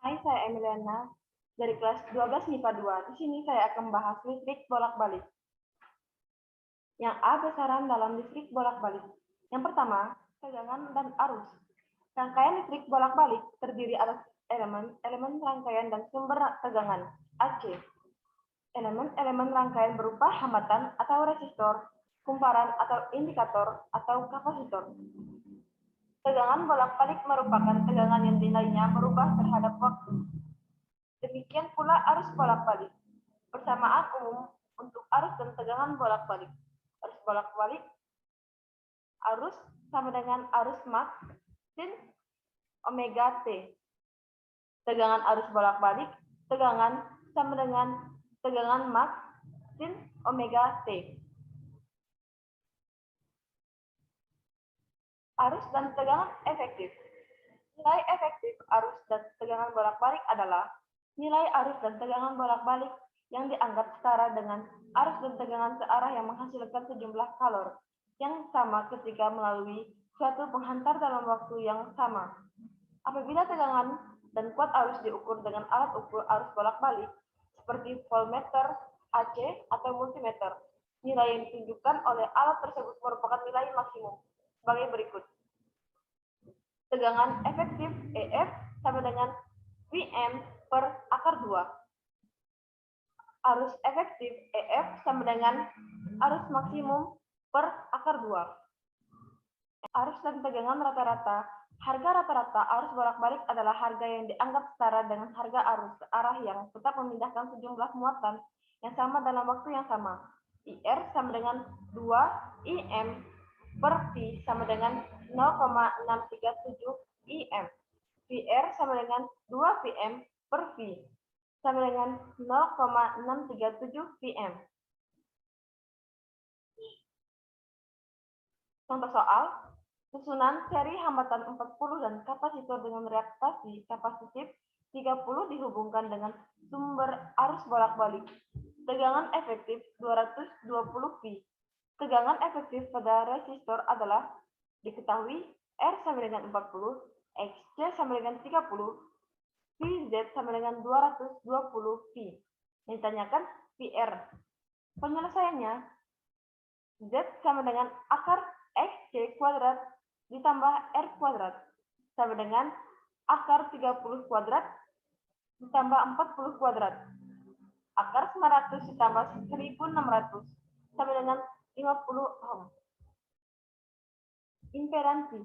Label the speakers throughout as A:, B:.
A: Hai, saya Emiliana dari kelas 12 MIPA 2. Di sini saya akan membahas listrik bolak-balik. Yang A besaran dalam listrik bolak-balik. Yang pertama, tegangan dan arus. Rangkaian listrik bolak-balik terdiri atas elemen rangkaian dan sumber tegangan, AC. Elemen-elemen rangkaian berupa hambatan atau resistor, kumparan atau indikator, atau kapasitor. Tegangan bolak-balik merupakan tegangan yang nilainya berubah terhadap waktu. Demikian pula arus bolak-balik. Persamaan umum untuk arus dan tegangan bolak-balik. Arus bolak-balik, arus sama dengan arus Mach sin omega T. Tegangan arus bolak-balik, tegangan sama dengan tegangan Mach sin omega T. Arus dan tegangan efektif. Nilai efektif arus dan tegangan bolak-balik adalah nilai arus dan tegangan bolak-balik yang dianggap setara dengan arus dan tegangan searah yang menghasilkan sejumlah kalor yang sama ketika melalui suatu penghantar dalam waktu yang sama. Apabila tegangan dan kuat arus diukur dengan alat ukur arus bolak-balik seperti voltmeter, AC, atau multimeter, nilai yang ditunjukkan oleh alat tersebut merupakan nilai maksimum sebagai berikut. Tegangan efektif EF sama dengan Vm per akar 2. Arus efektif EF sama dengan arus maksimum per akar 2. Arus dan tegangan rata-rata. Harga rata-rata arus bolak-balik adalah harga yang dianggap setara dengan harga arus searah yang tetap memindahkan sejumlah muatan yang sama dalam waktu yang sama. IR sama dengan 2 IM per V sama dengan 0,637 IM. VR sama dengan 2 VM per V sama dengan 0,637 VM. Contoh soal, susunan seri hambatan 40 dan kapasitor dengan reaktasi kapasitif 30 dihubungkan dengan sumber arus bolak-balik. Tegangan efektif 220 V. Tegangan efektif pada resistor adalah diketahui R sama dengan 40, XC sama dengan 30, VZ sama dengan 220 V. Yang ditanyakan VR. Penyelesaiannya, Z sama dengan akar XC kuadrat ditambah R kuadrat sama dengan akar 30 kuadrat ditambah 40 kuadrat. Akar 900 ditambah 1600 sama dengan 50 ohm. Impedansi.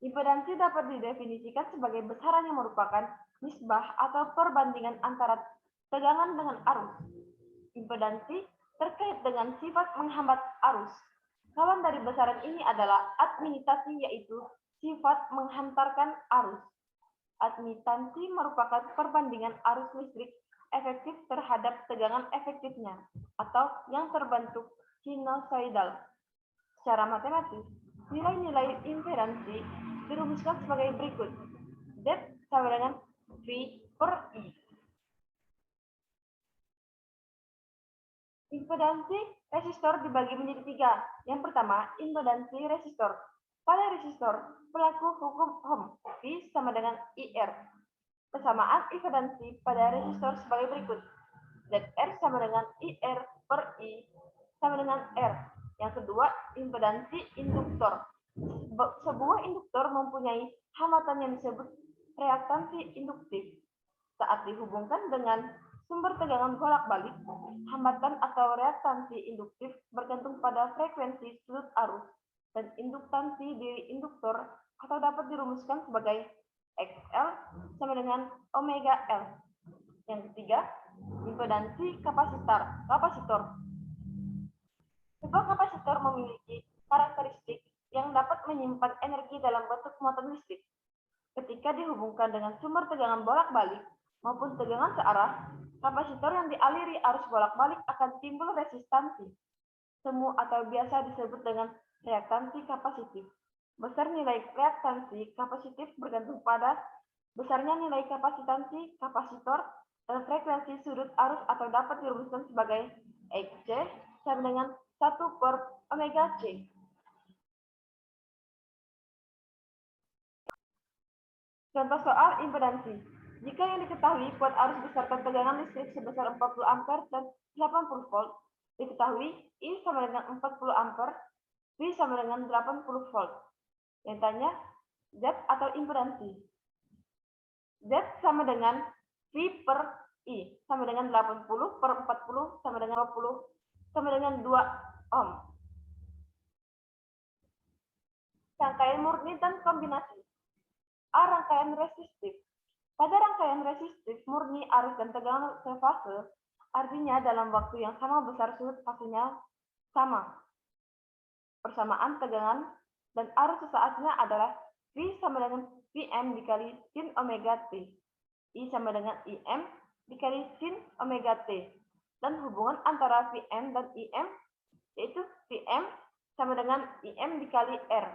A: Impedansi dapat didefinisikan sebagai besaran yang merupakan nisbah atau perbandingan antara tegangan dengan arus. Impedansi terkait dengan sifat menghambat arus. Kawan dari besaran ini adalah admittansi, yaitu sifat menghantarkan arus. Admittansi merupakan perbandingan arus listrik efektif terhadap tegangan efektifnya atau yang terbentuk sinusoidal. Secara matematis, nilai-nilai impedansi dirumuskan sebagai berikut. Z sama dengan V per I. Impedansi resistor dibagi menjadi 3. Yang pertama, impedansi resistor. Pada resistor, berlaku hukum Ohm, V sama dengan IR. Persamaan impedansi pada resistor sebagai berikut. ZR sama dengan IR per I sama dengan R. Yang kedua, impedansi induktor. Sebuah induktor mempunyai hambatan yang disebut reaktansi induktif. Saat dihubungkan dengan sumber tegangan bolak-balik, hambatan atau reaktansi induktif bergantung pada frekuensi sudut arus dan induktansi di induktor atau dapat dirumuskan sebagai XL sama dengan omega L. Yang ketiga, impedansi kapasitor. Sebuah kapasitor memiliki karakteristik yang dapat menyimpan energi dalam bentuk muatan listrik. Ketika dihubungkan dengan sumber tegangan bolak-balik maupun tegangan searah, kapasitor yang dialiri arus bolak-balik akan timbul resistansi. Semu atau biasa disebut dengan reaktansi kapasitif. Besar nilai reaktansi kapasitif bergantung pada besarnya nilai kapasitansi kapasitor dan frekuensi sudut arus atau dapat dirumuskan sebagai XC sama dengan 1 per omega C. Contoh soal impedansi. Jika yang diketahui kuat arus beserta tegangan listrik sebesar 40 ampere dan 80 volt, diketahui I sama dengan 40 ampere, V sama dengan 80 volt. Yang tanya Z atau impedansi. Z sama dengan V per I sama dengan 80 per 40 sama dengan 20 sama dengan 2 ohm. Rangkaian murni dan kombinasi. A. Rangkaian resistif. Pada rangkaian resistif murni arus dan tegangan sefase, artinya dalam waktu yang sama besar sudut fasenya sama. Persamaan tegangan dan arus sesaatnya adalah V sama dengan Vm dikali sin omega T. I sama dengan Im dikali sin omega T. Dan hubungan antara Vm dan Im yaitu Vm sama dengan Im dikali R.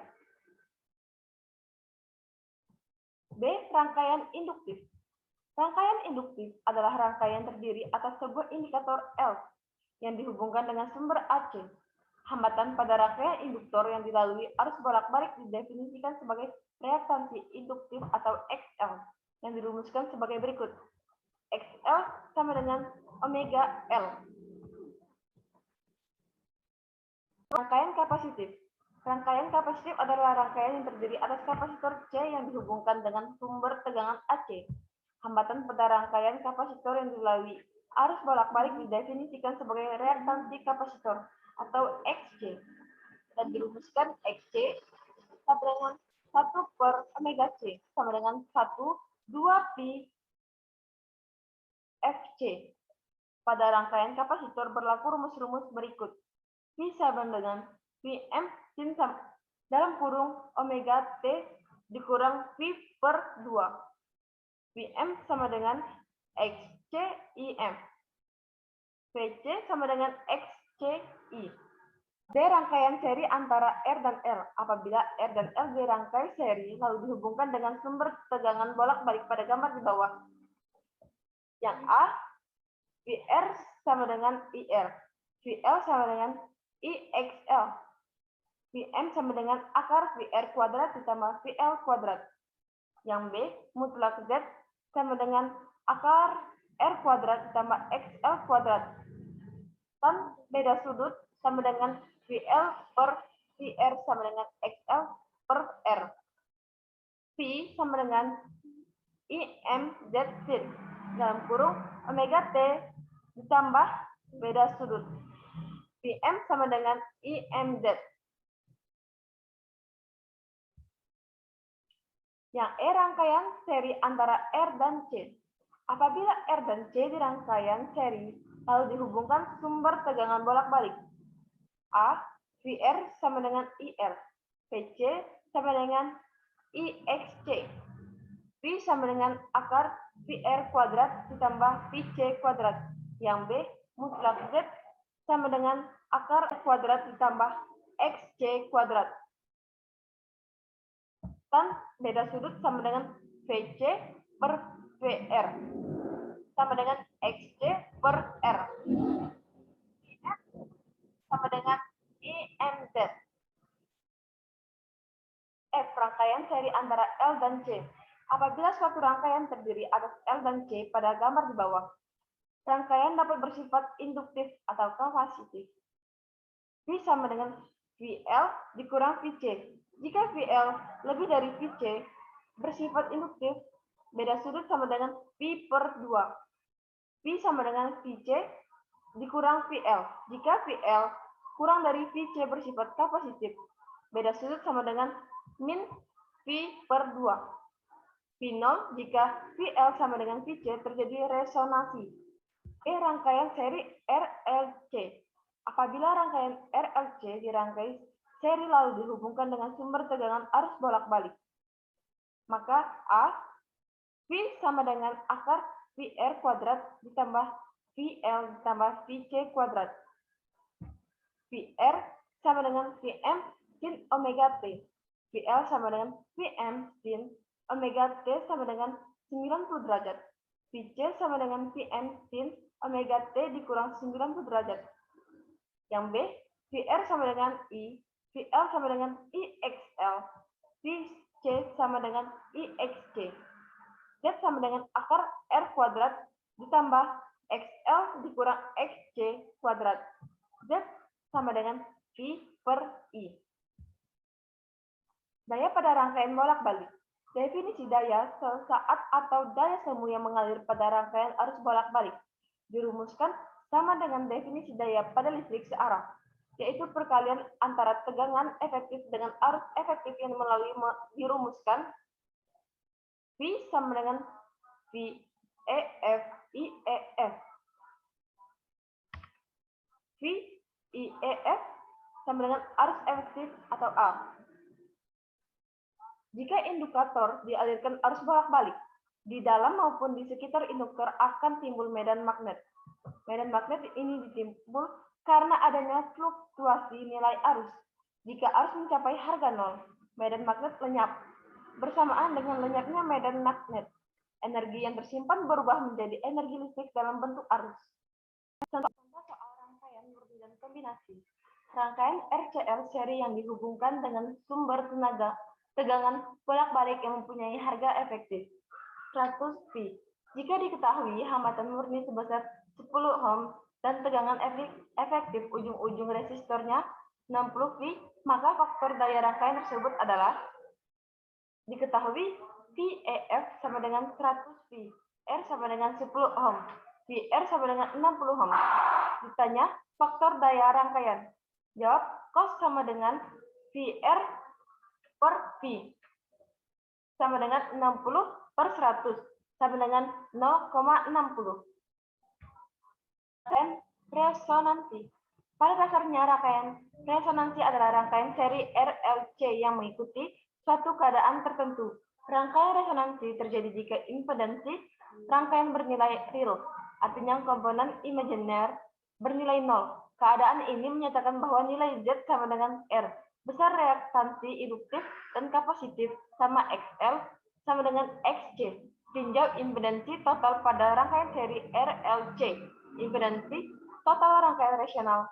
A: B. Rangkaian induktif. Rangkaian induktif adalah rangkaian terdiri atas sebuah indikator L yang dihubungkan dengan sumber AC. Hambatan pada rangkaian induktor yang dilalui arus bolak-balik didefinisikan sebagai reaktansi induktif atau XL yang dirumuskan sebagai berikut. XL sama dengan omega L. Rangkaian kapasitif. Rangkaian kapasitif adalah rangkaian yang terdiri atas kapasitor C yang dihubungkan dengan sumber tegangan AC. Hambatan pada rangkaian kapasitor yang dilalui arus bolak-balik didefinisikan sebagai reaktansi kapasitor atau XC dan dirumuskan XC sama dengan 1 per omega C sama dengan 2 pi FC. Pada rangkaian kapasitor berlaku rumus-rumus berikut. V sama dengan Vm sin dalam kurung omega T dikurang V per 2. Vm sama dengan XCIM. Vc sama dengan XCI. D. Rangkaian seri antara R dan L. Apabila R dan L dirangkai seri lalu dihubungkan dengan sumber tegangan bolak-balik pada gambar di bawah. Yang A, VR sama dengan IR. VL sama dengan IXL. Vm sama dengan akar VR kuadrat ditambah VL kuadrat. Yang B, mutlak Z sama dengan akar R kuadrat ditambah XL kuadrat. Dan beda sudut sama dengan VL per VR sama dengan XL per R. V sama dengan IMZ sin dalam kurung omega T ditambah beda sudut. Vm sama dengan IMZ. Yang E. Rangkaian seri antara R dan C. Apabila R dan C dirangkaian seri, lalu dihubungkan sumber tegangan bolak-balik. A. VR sama dengan IR. VC sama dengan IXC. V sama dengan akar VR kuadrat ditambah VC kuadrat. Yang B. Mutlak Z sama dengan akar kuadrat ditambah XC kuadrat. Dan beda sudut sama dengan VC per VR sama dengan XC per R. Sama dengan IMZ. F. Rangkaian seri antara L dan C. Apabila suatu rangkaian terdiri atas L dan C pada gambar di bawah, rangkaian dapat bersifat induktif atau kapasitif. V sama dengan VL dikurang VC. Jika VL lebih dari VC bersifat induktif, beda sudut sama dengan V per 2. V sama dengan VC dikurang VL. Jika VL kurang dari VC bersifat kapasitif, beda sudut sama dengan min V per 2. V0 jika VL sama dengan VC terjadi resonansi. Rangkaian seri RLC. Apabila rangkaian RLC dirangkai seri lalu dihubungkan dengan sumber tegangan arus bolak-balik, maka A. V sama dengan akar VR kuadrat ditambah VL ditambah VC kuadrat. VR sama dengan Vm sin omega T. VL sama dengan Vm sin omega T sama dengan 90 derajat. VC sama dengan Vm sin omega T dikurang 90 derajat. Yang B, VR sama dengan I, VL sama dengan IXL, VC sama dengan IXC. Z sama dengan akar R kuadrat ditambah XL dikurang XC kuadrat. Z sama dengan V per I. Daya pada rangkaian bolak-balik. Definisi daya sesaat atau daya semu yang mengalir pada rangkaian arus bolak-balik dirumuskan sama dengan definisi daya pada listrik searah, yaitu perkalian antara tegangan efektif dengan arus efektif yang melalui dirumuskan V sama dengan V EF IEF. V IEF sama dengan arus efektif atau A. Jika indikator dialirkan arus bolak-balik, di dalam maupun di sekitar induktor akan timbul medan magnet. Medan magnet ini ditimbul karena adanya fluktuasi nilai arus. Jika arus mencapai harga nol, medan magnet lenyap. Bersamaan dengan lenyapnya medan magnet, energi yang tersimpan berubah menjadi energi listrik dalam bentuk arus. Contoh soal rangkaian murni dan kombinasi. Rangkaian RCL seri yang dihubungkan dengan sumber tegangan bolak-balik yang mempunyai harga efektif 100 V. Jika diketahui hambatan murni sebesar 10 ohm dan tegangan efektif ujung-ujung resistornya 60 V, maka faktor daya rangkaian tersebut adalah diketahui VEF sama dengan 100 V, R sama dengan 10 ohm, VR sama dengan 60 ohm. Ditanya faktor daya rangkaian. Jawab, cos sama dengan VR per V sama dengan 60 per 100 sama dengan 0,60. Dan resonansi. Pada dasarnya rangkaian resonansi adalah rangkaian seri RLC yang mengikuti suatu keadaan tertentu. Rangkaian resonansi terjadi jika impedansi rangkaian bernilai real, artinya komponen imajiner bernilai 0. Keadaan ini menyatakan bahwa nilai Z sama dengan R. Besar reaktansi induktif dan kapasitif sama XL sama dengan XC. Tinjau impedansi total pada rangkaian seri RLC. Impedansi total rangkaian rasional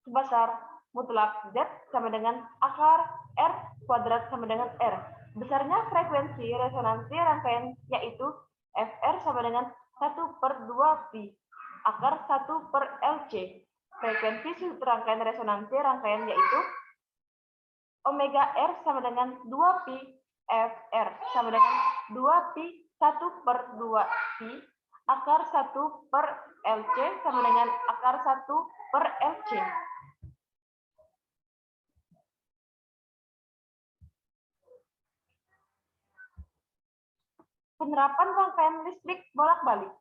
A: sebesar mutlak Z sama dengan akar R kuadrat sama dengan R. Besarnya frekuensi resonansi rangkaian yaitu FR sama dengan 1/2 pi akar 1/LC. Frekuensi sudut rangkaian resonansi rangkaian yaitu omega R sama dengan 2pi FR sama dengan 2pi 1/2pi akar 1/LC sama dengan akar 1/LC. Penerapan rangkaian listrik bolak-balik.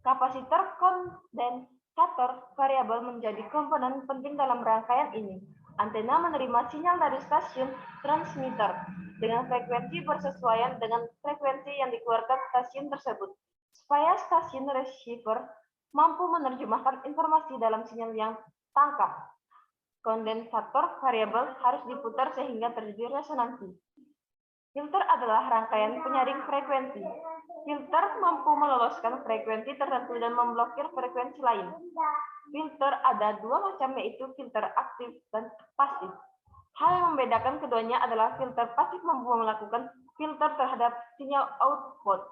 A: Kapasitor kondensator variabel menjadi komponen penting dalam rangkaian ini. Antena menerima sinyal dari stasiun transmitter dengan frekuensi bersesuaian dengan frekuensi yang dikeluarkan stasiun tersebut, supaya stasiun receiver mampu menerjemahkan informasi dalam sinyal yang tangkap. Kondensator variabel harus diputar sehingga terjadi resonansi. Filter adalah rangkaian penyaring frekuensi. Filter mampu meloloskan frekuensi tertentu dan memblokir frekuensi lain. Filter ada dua macam, yaitu filter aktif dan pasif. Hal yang membedakan keduanya adalah filter pasif mampu melakukan filter terhadap sinyal output.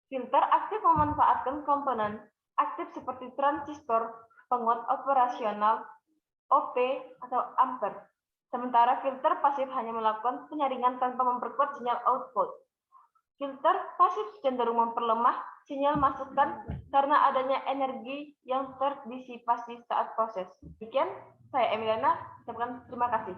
A: Filter aktif memanfaatkan komponen aktif seperti transistor, penguat operasional, OP atau ampere. Sementara filter pasif hanya melakukan penyaringan tanpa memperkuat sinyal output. Filter pasif cenderung memperlemah sinyal masukan karena adanya energi yang terdisipasi saat proses. Demikian, saya Emiliana, ucapkan terima kasih.